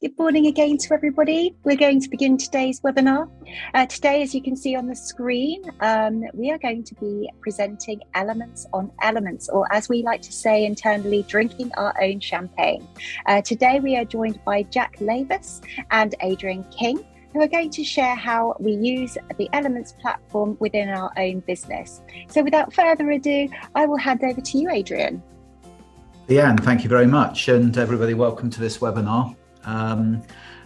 Good morning again to everybody. We're going to begin today's webinar. Today, as you can see on the screen, we are going to be presenting Elements on Elements, or as we like to say internally, drinking our own champagne. Today, we are joined by Jack Lavous and Adrian King, who are going to share how we use the Elements platform within our own business. So without further ado, I will hand over to you, Adrian. Leanne, thank you very much. And everybody, welcome to this webinar.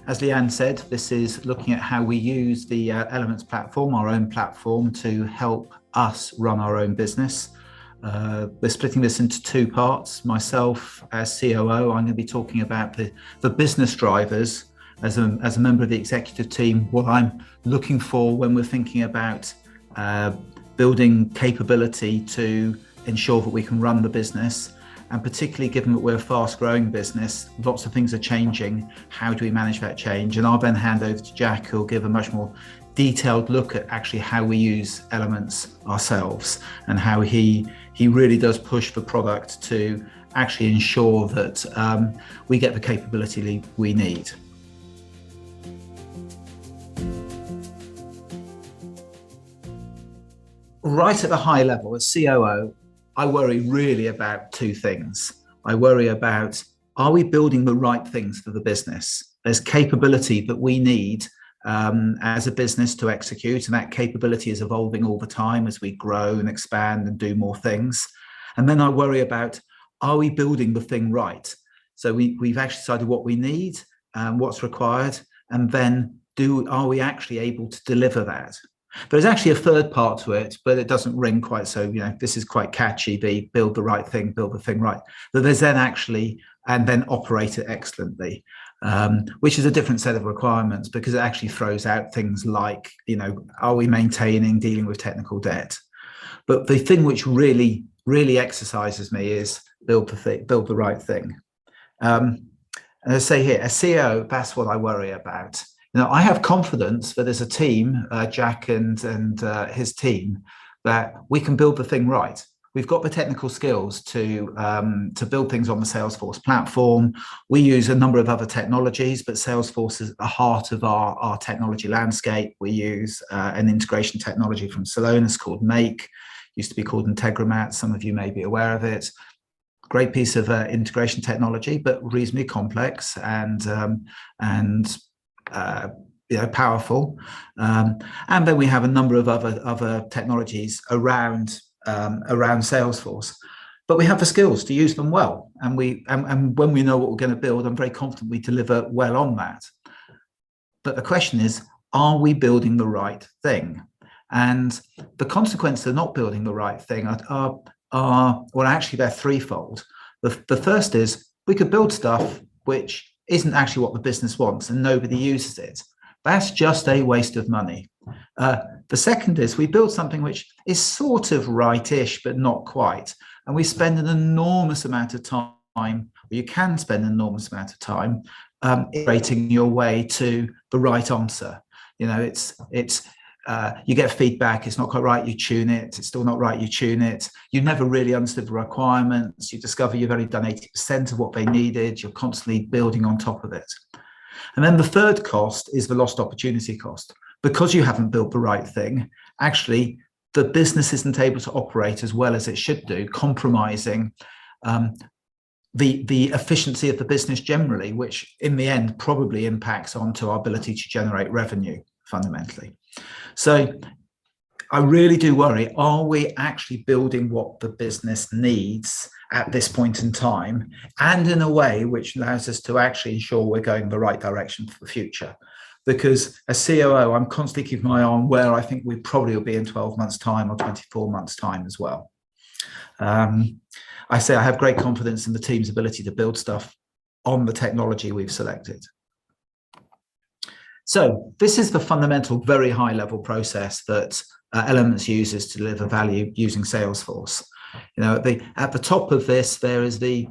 As Leanne said, this is looking at how we use the Elements platform, our own platform, to help us run our own business. We're splitting this into two parts. Myself, as COO, I'm going to be talking about the business drivers as a member of the executive team, what I'm looking for when we're thinking about building capability to ensure that we can run the business. And particularly given that we're a fast-growing business, lots of things are changing. How do we manage that change? And I'll then hand over to Jack, who'll give a much more detailed look at actually how we use Elements ourselves and how he really does push the product to actually ensure that we get the capability we need. Right at the high level, as COO, I worry really about two things. I worry about, are we building the right things for the business? There's capability that we need as a business to execute, and that capability is evolving all the time as we grow and expand and do more things. And then I worry about, are we building the thing right? So we've actually decided what we need, what's required, and then are we actually able to deliver that? There's actually a third part to it, but it doesn't ring quite so, this is quite catchy, build the right thing, build the thing right. But there's then actually, and then operate it excellently, which is a different set of requirements because it actually throws out things like, are we maintaining, dealing with technical debt? But the thing which really, really exercises me is build the right thing. And as I say here, as CEO, that's what I worry about. I have confidence that as a team, Jack and his team, that we can build the thing right. We've got the technical skills to build things on the Salesforce platform. We use a number of other technologies, but Salesforce is at the heart of our technology landscape. We use an integration technology from Celonis called Make, used to be called Integramat. Some of you may be aware of it. Great piece of integration technology, but reasonably complex and powerful, and then we have a number of other technologies around Salesforce, but we have the skills to use them well, and when we know what we're going to build, I'm very confident we deliver well on that. But the question is, are we building the right thing? And the consequences of not building the right thing are well, actually they're threefold. The first is we could build stuff which isn't actually what the business wants and nobody uses it. That's just a waste of money. The second is we build something which is sort of right-ish, but not quite. And we spend an enormous amount of time, or you can spend an enormous amount of time, iterating your way to the right answer. You get feedback, it's not quite right, you tune it, it's still not right, you tune it. You never really understood the requirements, you discover you've only done 80% of what they needed, you're constantly building on top of it. And then the third cost is the lost opportunity cost. Because you haven't built the right thing, actually, the business isn't able to operate as well as it should do, compromising the efficiency of the business generally, which in the end probably impacts onto our ability to generate revenue fundamentally. So I really do worry, are we actually building what the business needs at this point in time, and in a way which allows us to actually ensure we're going the right direction for the future? Because as COO, I'm constantly keeping my eye on where I think we probably will be in 12 months' time or 24 months' time as well. I say I have great confidence in the team's ability to build stuff on the technology we've selected. So this is the fundamental, very high-level process that Elements uses to deliver value using Salesforce. At the top of this, there is the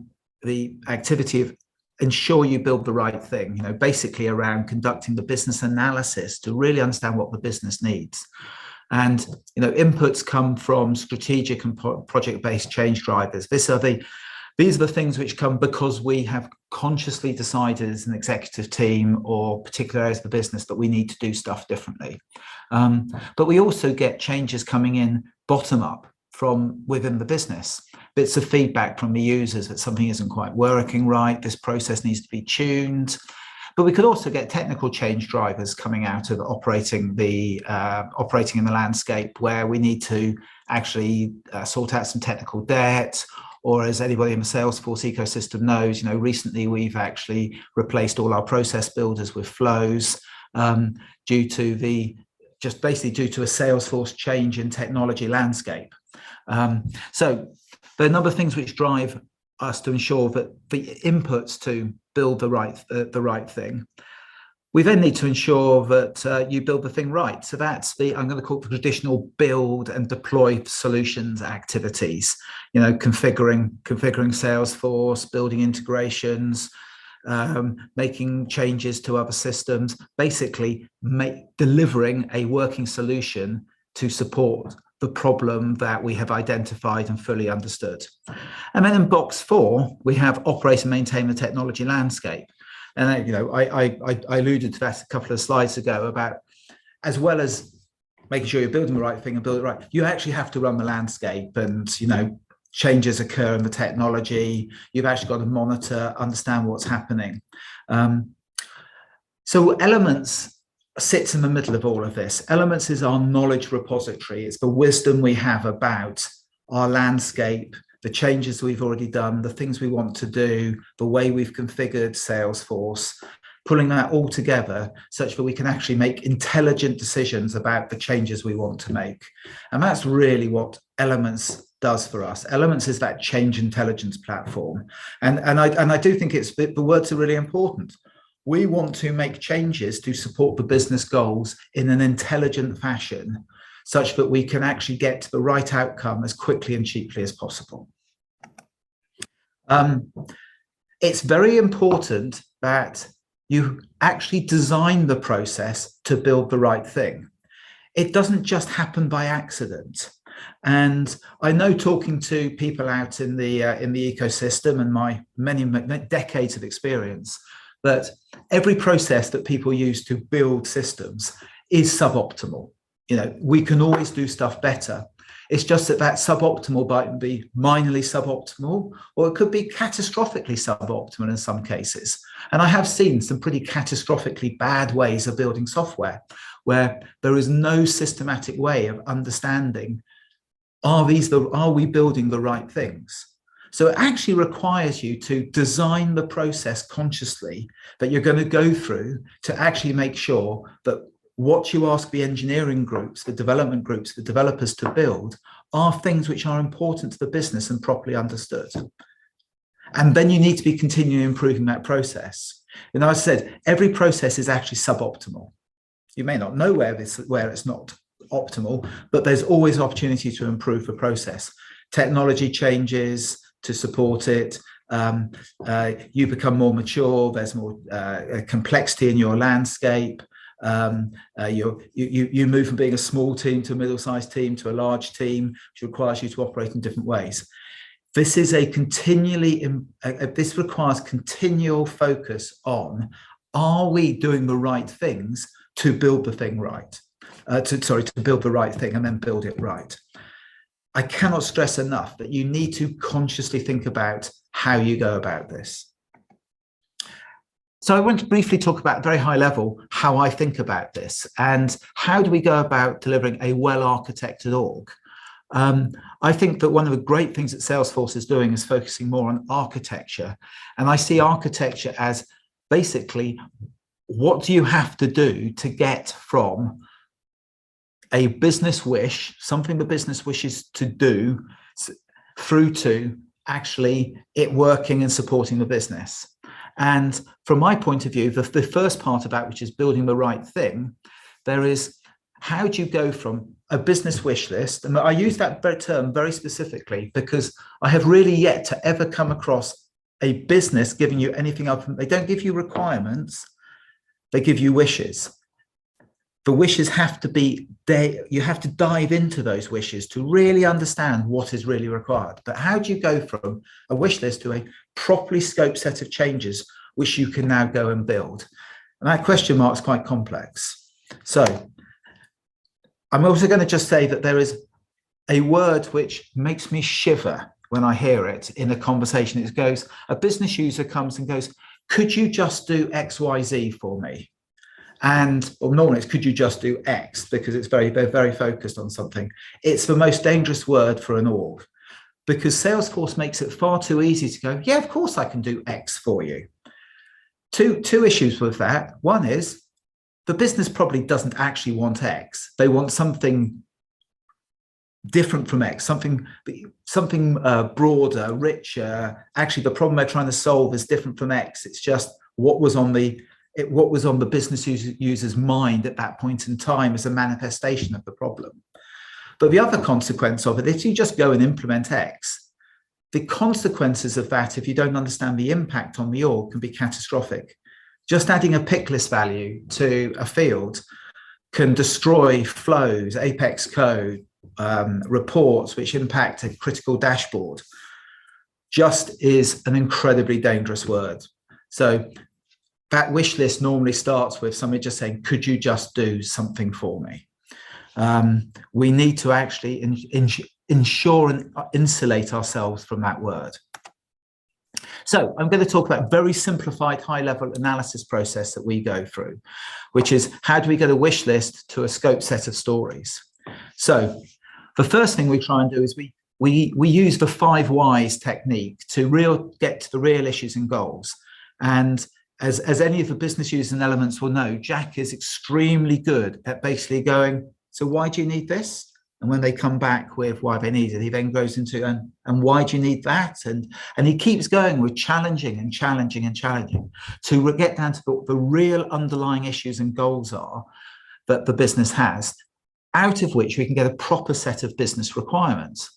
activity of ensure you build the right thing. Basically around conducting the business analysis to really understand what the business needs. And inputs come from strategic and project-based change drivers. These are the These are the things which come because we have consciously decided as an executive team or particular areas of the business that we need to do stuff differently. But we also get changes coming in bottom up from within the business. Bits of feedback from the users that something isn't quite working right, this process needs to be tuned. But we could also get technical change drivers coming out of operating in the landscape where we need to actually sort out some technical debt. Or as anybody in the Salesforce ecosystem knows, recently we've actually replaced all our process builders with flows due to a Salesforce change in technology landscape. So there are a number of things which drive us to ensure that the inputs to build the right thing. We then need to ensure that you build the thing right. So that's I'm going to call it the traditional build and deploy solutions activities. Configuring Salesforce, building integrations, making changes to other systems, basically delivering a working solution to support the problem that we have identified and fully understood. And then in box 4, we have operate and maintain the technology landscape. And I alluded to that a couple of slides ago about, as well as making sure you're building the right thing and build it right, you actually have to run the landscape, and changes occur in the technology. You've actually got to monitor, understand what's happening. So Elements sits in the middle of all of this. Elements is our knowledge repository. It's the wisdom we have about our landscape, the changes we've already done, the things we want to do, the way we've configured Salesforce, pulling that all together such that we can actually make intelligent decisions about the changes we want to make. And that's really what Elements does for us. Elements is that change intelligence platform. And I do think the words are really important. We want to make changes to support the business goals in an intelligent fashion, such that we can actually get to the right outcome as quickly and cheaply as possible. It's very important that you actually design the process to build the right thing. It doesn't just happen by accident. And I know, talking to people out in the ecosystem and my many decades of experience, that every process that people use to build systems is suboptimal. We can always do stuff better. It's just that suboptimal might be minorly suboptimal, or it could be catastrophically suboptimal in some cases. And I have seen some pretty catastrophically bad ways of building software where there is no systematic way of understanding, are we building the right things? So it actually requires you to design the process consciously that you're going to go through to actually make sure that what you ask the engineering groups, the development groups, the developers to build are things which are important to the business and properly understood. And then you need to be continually improving that process. And as I said, every process is actually suboptimal. You may not know where it's not optimal, but there's always opportunity to improve the process. Technology changes to support it. You become more mature. There's more complexity in your landscape. You move from being a small team to a middle-sized team to a large team, which requires you to operate in different ways. This is this requires continual focus on, are we doing the right things to build the thing right? To build the right thing and then build it right. I cannot stress enough that you need to consciously think about how you go about this. So I want to briefly talk about, very high level, how I think about this and how do we go about delivering a well-architected org. I think that one of the great things that Salesforce is doing is focusing more on architecture. And I see architecture as basically, what do you have to do to get from a business wish, something the business wishes to do, through to actually it working and supporting the business. And from my point of view, the first part of that, which is building the right thing, there is, how do you go from a business wish list? And I use that term very specifically because I have really yet to ever come across a business giving you anything other than, they don't give you requirements, they give you wishes. the wishes have to be there. You have to dive into those wishes to really understand what is really required. But how do you go from a wish list to a properly scoped set of changes which you can now go and build? And that question mark is quite complex. So I'm also going to just say that there is a word which makes me shiver when I hear it in a conversation. It goes, a business user comes and goes, could you just do X, Y, Z for me? And well, normally it's could you just do X, because they're very focused on something. It's the most dangerous word for an org, because Salesforce makes it far too easy to go, yeah, of course I can do X for you. Two issues with that. One is the business probably doesn't actually want X. They want something different from X, something broader, richer. Actually, the problem they're trying to solve is different from X. It's just what was on the business user's mind at that point in time as a manifestation of the problem. But the other consequence of it, if you just go and implement X, the consequences of that, if you don't understand the impact on the org, can be catastrophic. Just adding a pick list value to a field can destroy flows, Apex code, reports which impact a critical dashboard. Just is an incredibly dangerous word. So that wish list normally starts with somebody just saying, could you just do something for me? We need to actually ensure and insulate ourselves from that word. So I'm going to talk about a very simplified high-level analysis process that we go through, which is how do we get a wish list to a scope set of stories? So the first thing we try and do is we use the 5 whys technique to get to the real issues and goals. And as any of the business users and Elements will know, Jack is extremely good at basically going, so why do you need this? And when they come back with why they need it, he then goes into, and why do you need that? And he keeps going with challenging and challenging and challenging to get down to what the real underlying issues and goals are that the business has, out of which we can get a proper set of business requirements.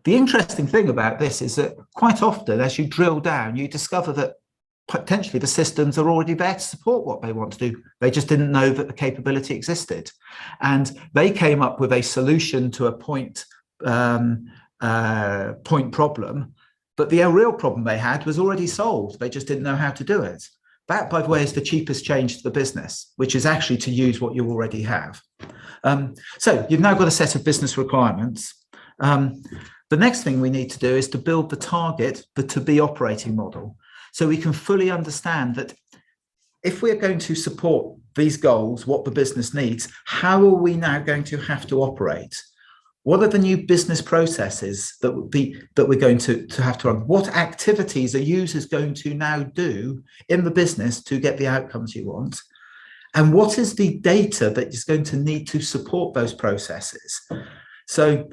The interesting thing about this is that quite often, as you drill down, you discover that potentially the systems are already there to support what they want to do. They just didn't know that the capability existed. And they came up with a solution to a point problem, but the real problem they had was already solved. They just didn't know how to do it. That, by the way, is the cheapest change to the business, which is actually to use what you already have. So you've now got a set of business requirements. The next thing we need to do is to build the target, the to-be operating model, so we can fully understand that if we're going to support these goals, what the business needs, how are we now going to have to operate? What are the new business processes that we're going to have to run? What activities are users going to now do in the business to get the outcomes you want? And what is the data that is going to need to support those processes? So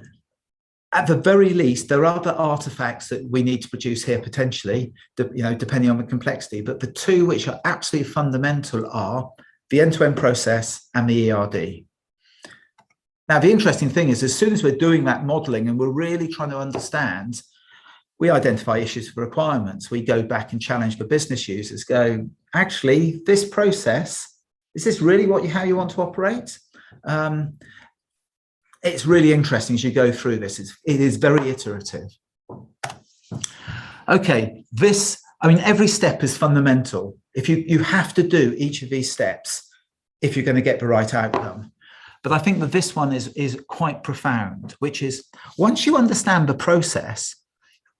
at the very least, there are other artifacts that we need to produce here potentially, depending on the complexity. But the two which are absolutely fundamental are the end-to-end process and the ERD. Now, the interesting thing is, as soon as we're doing that modeling and we're really trying to understand, we identify issues for requirements. We go back and challenge the business users, go, actually, this process, is this really how you want to operate? It's really interesting as you go through this. It is very iterative. Okay, every step is fundamental. If you have to do each of these steps if you're going to get the right outcome. But I think that this one is quite profound, which is once you understand the process,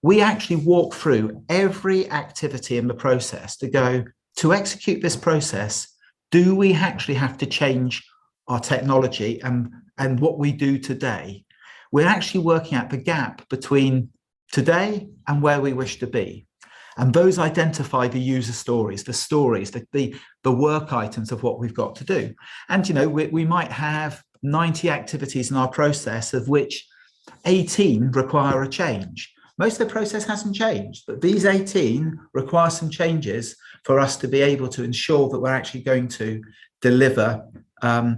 we actually walk through every activity in the process to go, to execute this process, do we actually have to change our technology and what we do today? We're actually working out the gap between today and where we wish to be. And those identify the user stories, the work items of what we've got to do. And, we might have 90 activities in our process, of which 18 require a change. Most of the process hasn't changed, but these 18 require some changes for us to be able to ensure that we're actually going to deliver a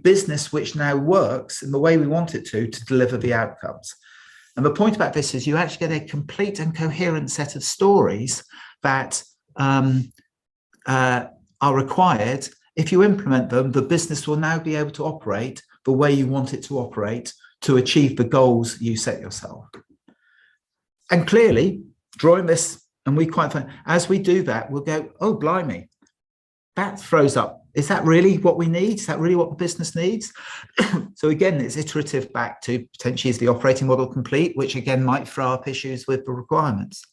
business which now works in the way we want it to deliver the outcomes. And the point about this is you actually get a complete and coherent set of stories that are required if you implement them, the business will now be able to operate the way you want it to operate to achieve the goals you set yourself. And clearly, drawing this, and we quite find, as we do that, we'll go, oh, blimey, that throws up. Is that really what we need? Is that really what the business needs? So again, it's iterative back to potentially is the operating model complete, which again might throw up issues with the requirements.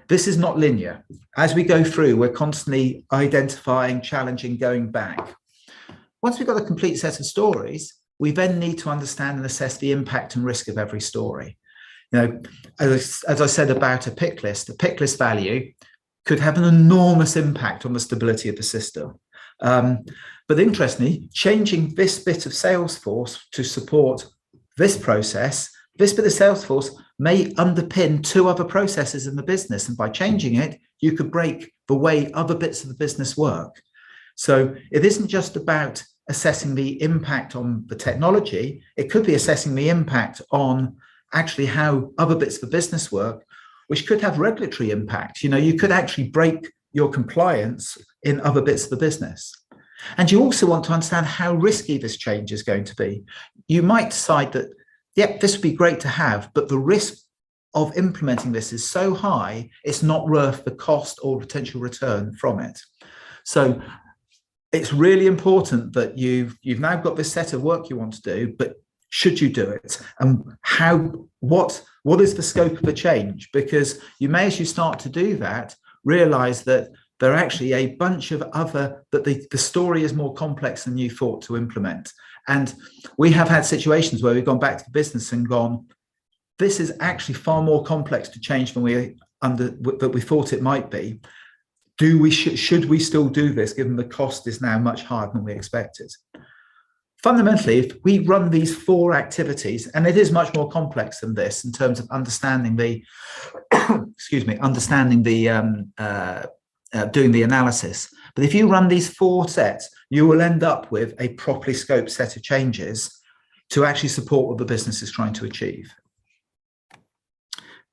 This is not linear. As we go through, we're constantly identifying, challenging, going back. Once we've got a complete set of stories, we then need to understand and assess the impact and risk of every story. You know, as I said about a pick list value could have an enormous impact on the stability of the system. But interestingly, changing this bit of Salesforce to support this process, this bit of Salesforce may underpin 2 other processes in the business. And by changing it, you could break the way other bits of the business work. So it isn't just about assessing the impact on the technology. It could be assessing the impact on actually how other bits of the business work, which could have regulatory impact. You know, you could actually break your compliance in other bits of the business. And you also want to understand how risky this change is going to be. You might decide that, yep, this would be great to have, but the risk of implementing this is so high, it's not worth the cost or potential return from it. So it's really important that you've now got this set of work you want to do, but should you do it? And what is the scope of the change? Because you may, as you start to do that, realize that there are actually a bunch of that the story is more complex than you thought to implement. And we have had situations where we've gone back to the business and gone, this is actually far more complex to change than we thought it might be. Should we still do this, given the cost is now much higher than we expected? Fundamentally, if we run these 4 activities, and it is much more complex than this in terms of understanding the, doing the analysis. But if you run these 4 sets, you will end up with a properly scoped set of changes to actually support what the business is trying to achieve.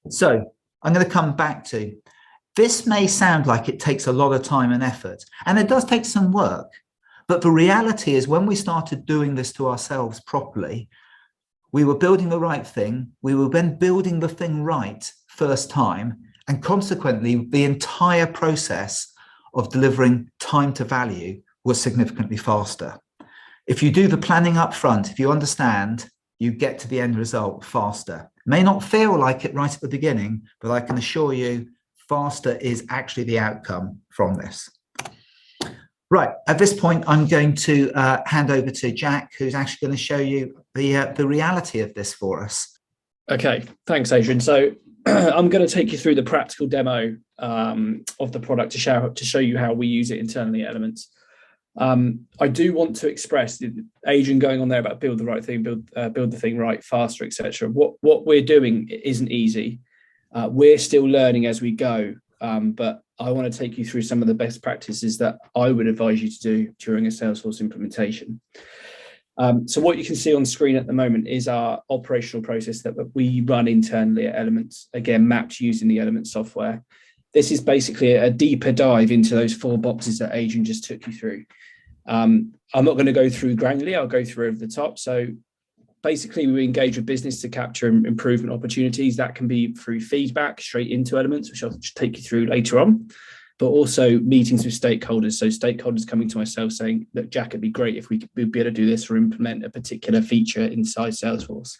So I'm going to come back to, this may sound like it takes a lot of time and effort, and it does take some work. But the reality is, when we started doing this to ourselves properly, we were building the right thing. We were then building the thing right first time. And consequently, the entire process of delivering time to value was significantly faster. If you do the planning up front, if you understand, you get to the end result faster. It may not feel like it right at the beginning, but I can assure you, faster is actually the outcome from this. Right, at this point, I'm going to hand over to Jack, who's actually going to show you the reality of this for us. Okay, thanks, Adrian. So I'm going to take you through the practical demo of the product to show you how we use it internally at Elements. I do want to express, Adrian going on there about build the right thing, build the thing right, faster, etc. What we're doing isn't easy. We're still learning as we go, but I want to take you through some of the best practices that I would advise you to do during a Salesforce implementation. So what you can see on screen at the moment is our operational process that we run internally at Elements, again, mapped using the Elements software. This is basically a deeper dive into those 4 boxes that Adrian just took you through. I'm not going to go through granularly, I'll go through over the top. So basically, we engage with business to capture improvement opportunities. That can be through feedback straight into Elements, which I'll take you through later on, but also meetings with stakeholders. So stakeholders coming to myself saying, look, Jack, it'd be great if we'd be able to do this or implement a particular feature inside Salesforce.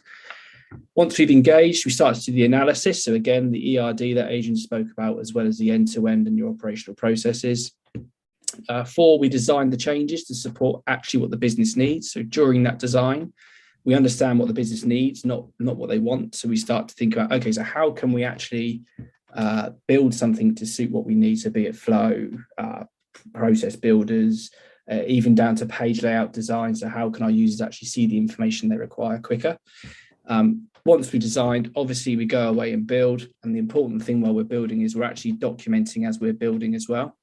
Once we've engaged, we start to do the analysis. So again, the ERD that Adrian spoke about, as well as the end-to-end and your operational processes. 4, we design the changes to support actually what the business needs. So during that design, we understand what the business needs, not what they want. So we start to think about, okay, so how can we actually build something to suit what we need, so be it flow, process builders, even down to page layout design. So how can our users actually see the information they require quicker? Once we designed, obviously we go away and build. And the important thing while we're building is we're actually documenting as we're building as well.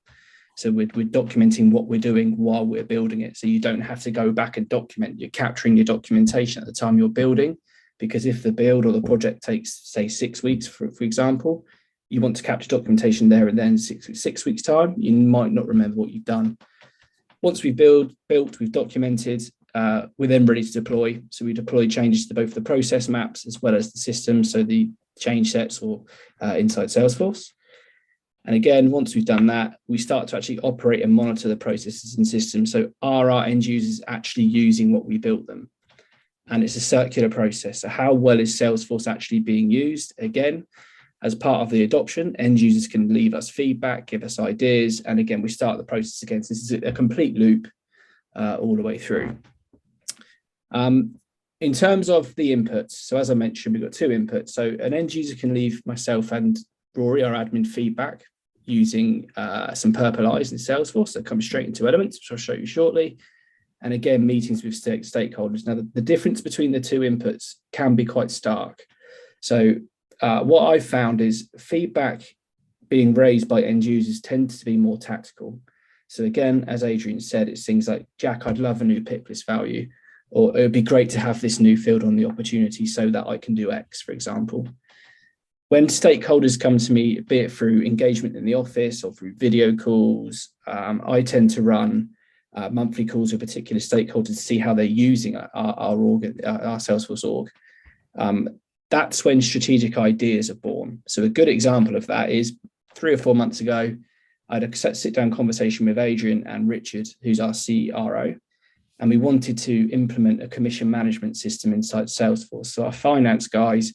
So we're documenting what we're doing while we're building it. So you don't have to go back and document. You're capturing your documentation at the time you're building, because if the build or the project takes, say, 6 weeks, for example, You want to capture documentation there and then. 6 weeks time, you might not remember what you've done. Once we've built, we've documented, we're then ready to deploy. So we deploy changes to both the process maps as well as the system, so the change sets or inside Salesforce. And again, once we've done that, we start to actually operate and monitor the processes and systems. So are our end users actually using what we built them? And it's a circular process. So how well is Salesforce actually being used? Again, as part of the adoption, end users can leave us feedback, give us ideas. And again, we start the process again. So this is a complete loop all the way through. In terms of the inputs, so as I mentioned, we've got 2 inputs. So an end user can leave myself and Rory, our admin, feedback using some purple eyes in Salesforce that come straight into Elements, which I'll show you shortly. And again, meetings with stakeholders. Now, the difference between the 2 inputs can be quite stark. So what I've found is feedback being raised by end users tends to be more tactical. So again, as Adrian said, it's things like, Jack, I'd love a new pick list value, or it would be great to have this new field on the opportunity so that I can do X, for example. When stakeholders come to me, be it through engagement in the office or through video calls, I tend to run monthly calls with particular stakeholders to see how they're using our Salesforce org. That's when strategic ideas are born. So a good example of that is 3 or 4 months ago, I had a sit-down conversation with Adrian and Richard, who's our CRO, and we wanted to implement a commission management system inside Salesforce. So our finance guys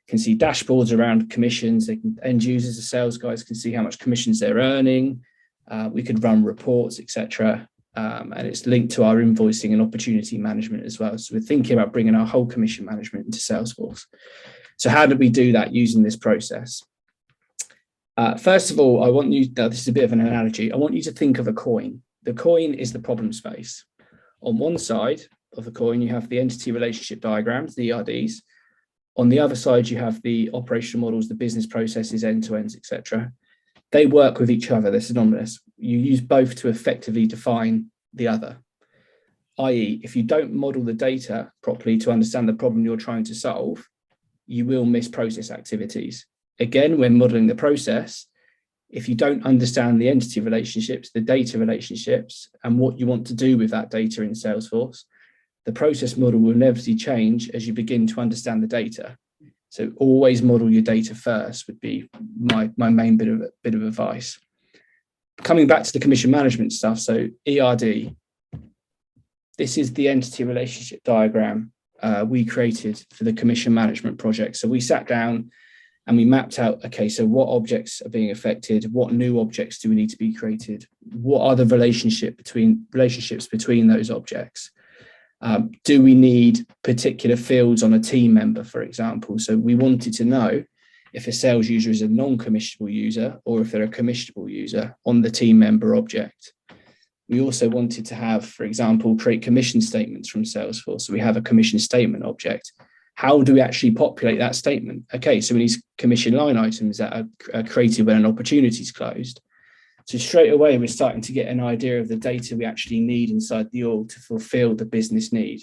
can see dashboards around commissions. End users, the sales guys can see how much commissions they're earning. We could run reports, etc. And it's linked to our invoicing and opportunity management as well. So we're thinking about bringing our whole commission management into Salesforce. So how did we do that using this process? First of all, I want you, this is a bit of an analogy, I want you to think of a coin. The coin is the problem space. On one side of the coin, you have the entity relationship diagrams, the ERDs. On the other side, you have the operational models, the business processes, end-to-ends, etc. They work with each other, they're synonymous. You use both to effectively define the other. I.e., if you don't model the data properly to understand the problem you're trying to solve, you will miss process activities. Again, when modeling the process, if you don't understand the entity relationships, the data relationships, and what you want to do with that data in Salesforce, the process model will inevitably change as you begin to understand the data. So always model your data first would be my main bit of advice. Coming back to the commission management stuff, so ERD, this is the entity relationship diagram we created for the commission management project. So we sat down and we mapped out, okay, so what objects are being affected? What new objects do we need to be created? What are the relationships between those objects? Do we need particular fields on a team member, for example? So we wanted to know if a sales user is a non-commissionable user or if they're a commissionable user on the team member object. We also wanted to have, for example, create commission statements from Salesforce. So we have a commission statement object. How do we actually populate that statement? Okay, so we need commission line items that are created when an opportunity is closed. So straight away, we're starting to get an idea of the data we actually need inside the org to fulfill the business need.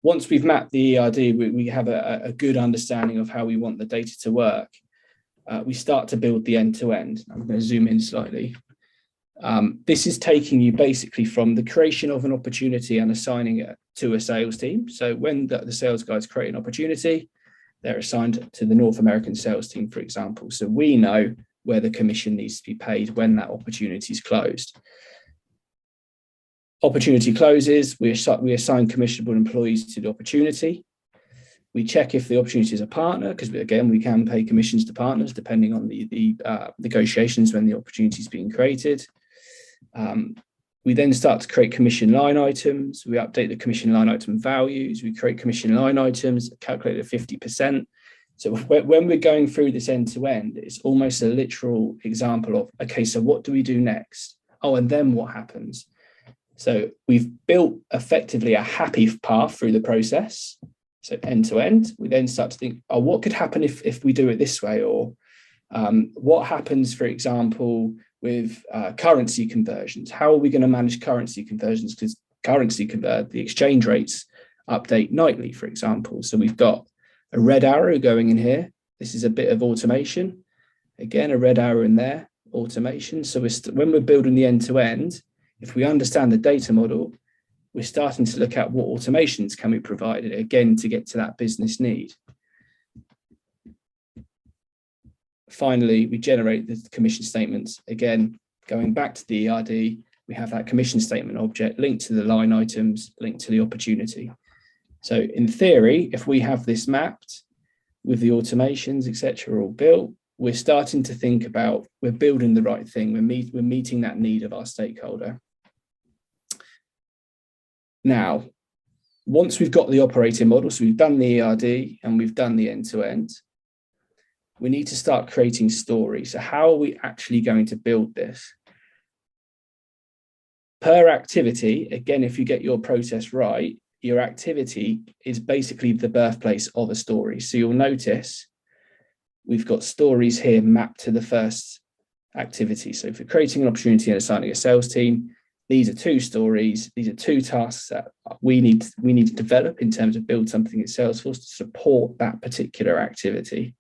Once we've mapped the ERD, we have a good understanding of how we want the data to work. We start to build the end-to-end. I'm going to zoom in slightly. This is taking you basically from the creation of an opportunity and assigning it to a sales team. So when the sales guys create an opportunity, they're assigned to the North American sales team, for example. So we know where the commission needs to be paid when that opportunity is closed. Opportunity closes, we assign commissionable employees to the opportunity. We check if the opportunity is a partner, because again, we can pay commissions to partners depending on the negotiations when the opportunity is being created. We then start to create commission line items. We update the commission line item values. We create commission line items, calculate at 50%. So when we're going through this end to end, it's almost a literal example of, okay, so what do we do next? Oh, and then what happens? So we've built effectively a happy path through the process. So end to end, we then start to think, oh, what could happen if we do it this way? Or what happens, for example, with currency conversions? How are we going to manage currency conversions? Because the exchange rates update nightly, for example. So we've got a red arrow going in here. This is a bit of automation. Again, a red arrow in there, automation. So when we're building the end-to-end, if we understand the data model, we're starting to look at what automations can we provide, again, to get to that business need. Finally, we generate the commission statements. Again, going back to the ERD, we have that commission statement object linked to the line items, linked to the opportunity. So in theory, if we have this mapped with the automations, etc., all built, we're starting to think about, we're building the right thing. We're meeting that need of our stakeholder. Now, once we've got the operating model, so we've done the ERD and we've done the end-to-end, we need to start creating stories. So how are we actually going to build this? Per activity, again, if you get your process right, your activity is basically the birthplace of a story. So you'll notice we've got stories here mapped to the first activity. So if you're creating an opportunity and assigning a sales team, these are 2 stories. These are 2 tasks that we need to develop in terms of build something in Salesforce to support that particular activity.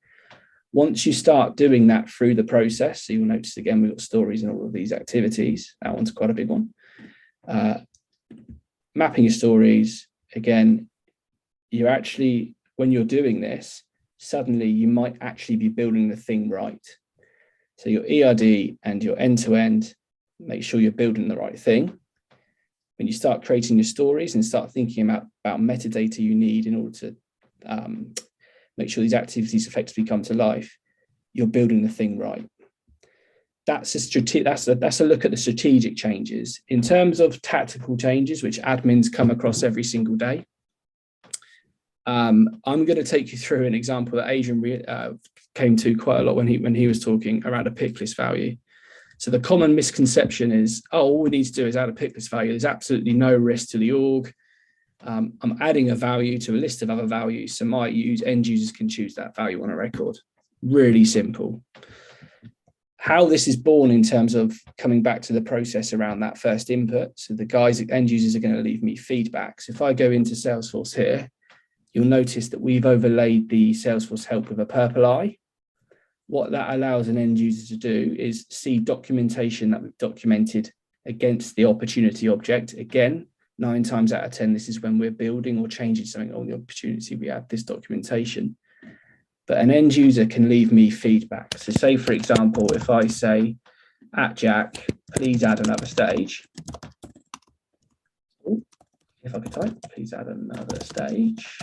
Once you start doing that through the process, so you'll notice again, we've got stories in all of these activities. That one's quite a big one. Mapping your stories, again, you're actually, when you're doing this, suddenly you might actually be building the thing right. So your ERD and your end-to-end, make sure you're building the right thing. When you start creating your stories and start thinking about metadata you need in order to make sure these activities effectively come to life, you're building the thing right. That's a look at the strategic changes. In terms of tactical changes, which admins come across every single day, I'm going to take you through an example that Adrian came to quite a lot when he was talking around a pick list value. So the common misconception is, oh, all we need to do is add a pick list value. There's absolutely no risk to the org. I'm adding a value to a list of other values, so my end users can choose that value on a record. Really simple. How this is born in terms of coming back to the process around that first input. So the end users are going to leave me feedback. So if I go into Salesforce here, you'll notice that we've overlaid the Salesforce help with a purple eye. What that allows an end user to do is see documentation that we've documented against the opportunity object. Again, 9 times out of 10, this is when we're building or changing something on the opportunity, we add this documentation. But an end user can leave me feedback. So say, for example, if I say, @Jack, please add another stage. If I could type, please add another stage.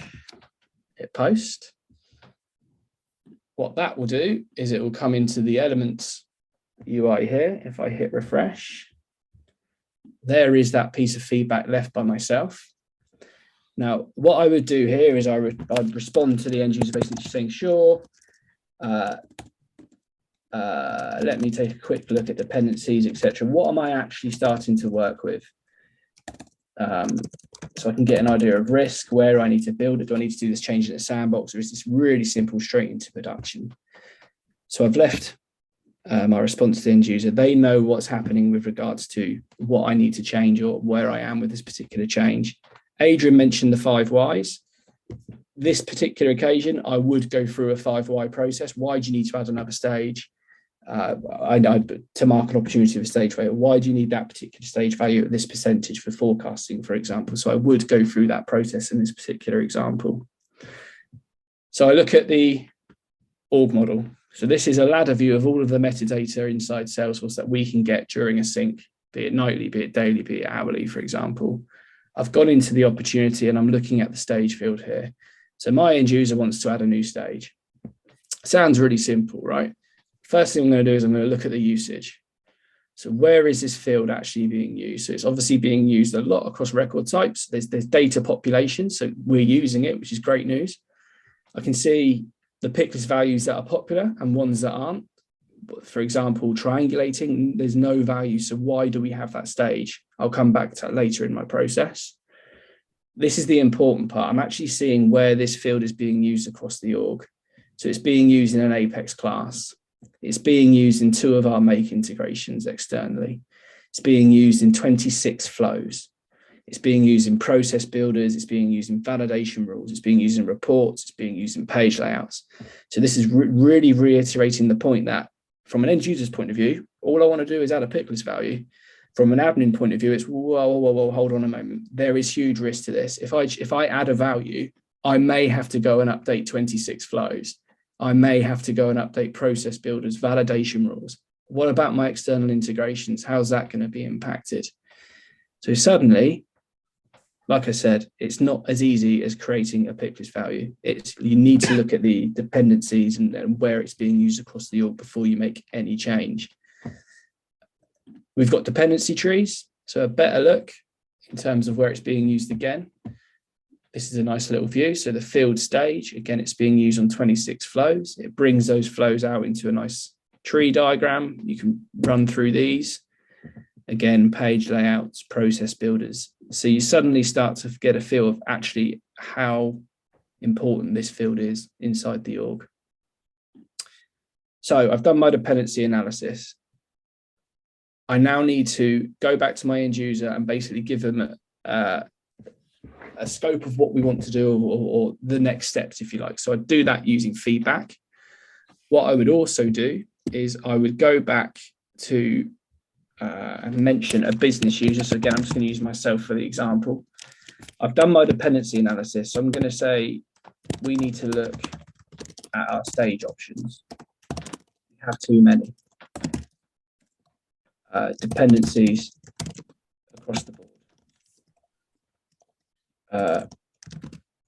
Hit post. What that will do is it will come into the Elements UI here. If I hit refresh, there is that piece of feedback left by myself. Now, what I would do here is I'd respond to the end user basically saying, sure, let me take a quick look at dependencies, etc. What am I actually starting to work with? So I can get an idea of risk, where I need to build it. Do I need to do this change in the sandbox, or is this really simple straight into production? So I've left my response to the end user. They know what's happening with regards to what I need to change or where I am with this particular change. Adrian mentioned the 5 whys. This particular occasion, I would go through a 5 why process. Why do you need to add another stage? To mark an opportunity of a stage value. Why do you need that particular stage value at this percentage for forecasting, for example? So I would go through that process in this particular example. So I look at the org model. So this is a ladder view of all of the metadata inside Salesforce that we can get during a sync, be it nightly, be it daily, be it hourly, for example. I've gone into the opportunity and I'm looking at the stage field here. So my end user wants to add a new stage. Sounds really simple, right? First thing I'm going to do is I'm going to look at the usage. So where is this field actually being used? So it's obviously being used a lot across record types. There's data population, so we're using it, which is great news. I can see the pick list values that are popular and ones that aren't. For example, triangulating, there's no value. So why do we have that stage? I'll come back to that later in my process. This is the important part. I'm actually seeing where this field is being used across the org. So it's being used in an Apex class. It's being used in 2 of our make integrations externally. It's being used in 26 flows. It's being used in process builders. It's being used in validation rules. It's being used in reports. It's being used in page layouts. So this is really reiterating the point that from an end user's point of view, all I want to do is add a pick list value. From an admin point of view, it's whoa, hold on a moment. There is huge risk to this. If I add a value, I may have to go and update 26 flows. I may have to go and update process builders, validation rules. What about my external integrations? How's that going to be impacted? So suddenly, like I said, it's not as easy as creating a pick list value. You need to look at the dependencies and where it's being used across the org before you make any change. We've got dependency trees, so a better look in terms of where it's being used again. This is a nice little view. So the field stage, again, it's being used on 26 flows. It brings those flows out into a nice tree diagram. You can run through these. Again, page layouts, process builders. So you suddenly start to get a feel of actually how important this field is inside the org. So I've done my dependency analysis. I now need to go back to my end user and basically give them a scope of what we want to do or the next steps, if you like. So I do that using feedback. What I would also do is I would go back to and mention a business user. So again, I'm just going to use myself for the example. I've done my dependency analysis. So I'm going to say we need to look at our stage options. We have too many dependencies across the board.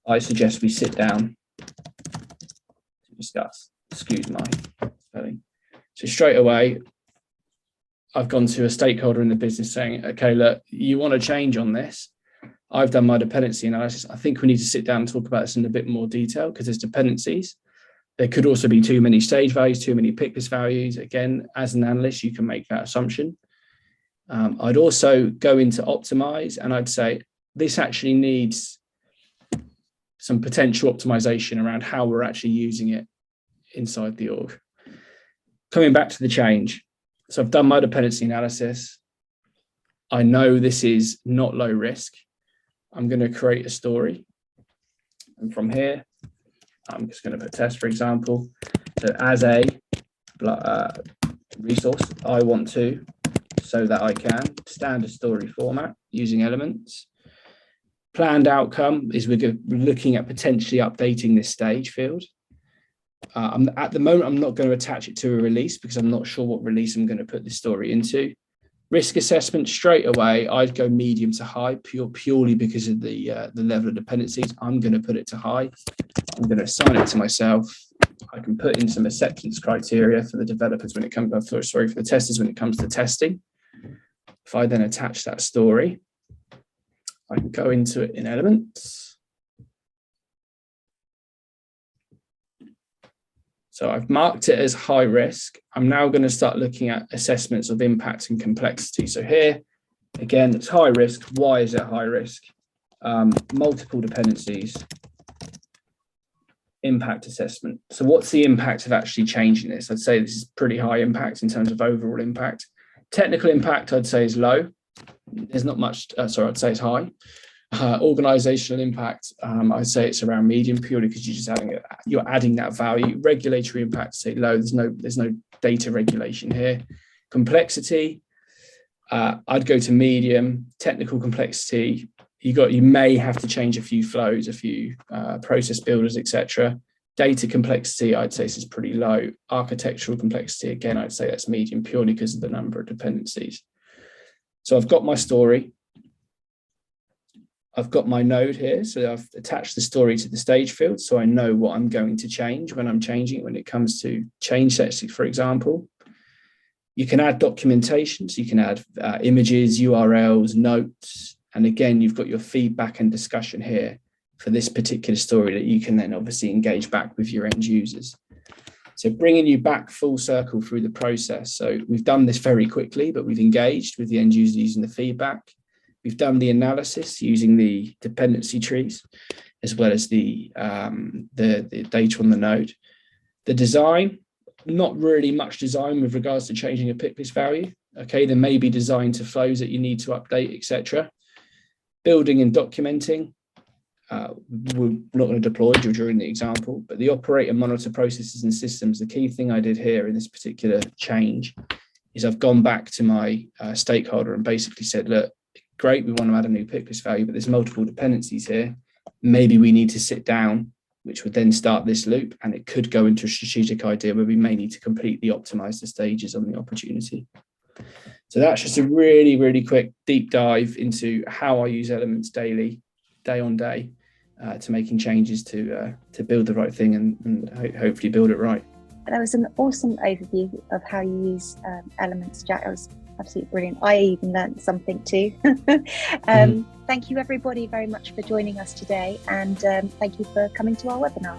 I suggest we sit down to discuss. Excuse my spelling. So straight away, I've gone to a stakeholder in the business saying, okay, look, you want to change on this. I've done my dependency analysis. I think we need to sit down and talk about this in a bit more detail because there's dependencies. There could also be too many stage values, too many pick list values. Again, as an analyst, you can make that assumption. I'd also go into optimize and I'd say this actually needs some potential optimization around how we're actually using it inside the org. Coming back to the change. So I've done my dependency analysis. I know this is not low risk. I'm going to create a story. And from here, I'm just going to put test, for example. So as a resource, I want to, so that I can, standard story format using Elements. Planned outcome is we're looking at potentially updating this stage field. At the moment, I'm not going to attach it to a release because I'm not sure what release I'm going to put this story into. Risk assessment, straight away, I'd go medium to high, purely because of the level of dependencies. I'm going to put it to high. I'm going to assign it to myself. I can put in some acceptance criteria for the developers when it comes, for the testers when it comes to testing. If I then attach that story, I can go into it in Elements. So I've marked it as high risk. I'm now going to start looking at assessments of impact and complexity. So here, again, it's high risk. Why is it high risk? Multiple dependencies, impact assessment. So what's the impact of actually changing this? I'd say this is pretty high impact in terms of overall impact. Technical impact, I'd say, is low. There's not much, I'd say it's high. Organizational impact, I'd say it's around medium, purely because you're adding that value. Regulatory impact, say low. There's no data regulation here. Complexity, I'd go to medium. Technical complexity, you may have to change a few flows, a few process builders, etc. Data complexity, I'd say this is pretty low. Architectural complexity, again, I'd say that's medium, purely because of the number of dependencies. So I've got my story. I've got my node here. So I've attached the story to the stage field. So I know what I'm going to change when I'm changing it, when it comes to change sets, for example. You can add documentation. So you can add images, URLs, notes. And again, you've got your feedback and discussion here for this particular story that you can then obviously engage back with your end users. So bringing you back full circle through the process. So we've done this very quickly, but we've engaged with the end user using the feedback. We've done the analysis using the dependency trees, as well as the data on the node. The design, not really much design with regards to changing a pick list value. Okay, there may be design to flows that you need to update, etc. building and documenting, we're not going to deploy during the example, but the operate and monitor processes and systems, the key thing I did here in this particular change is I've gone back to my stakeholder and basically said, look, great, we want to add a new pick list value, but there's multiple dependencies here. Maybe we need to sit down, which would then start this loop, and it could go into a strategic idea where we may need to completely optimize the stages on the opportunity. So that's just a really, really quick deep dive into how I use Elements daily, day on day, to making changes to build the right thing and hopefully build it right. That was an awesome overview of how you use Elements, Jack. It was absolutely brilliant. I even learned something too. Thank you everybody very much for joining us today, and thank you for coming to our webinar.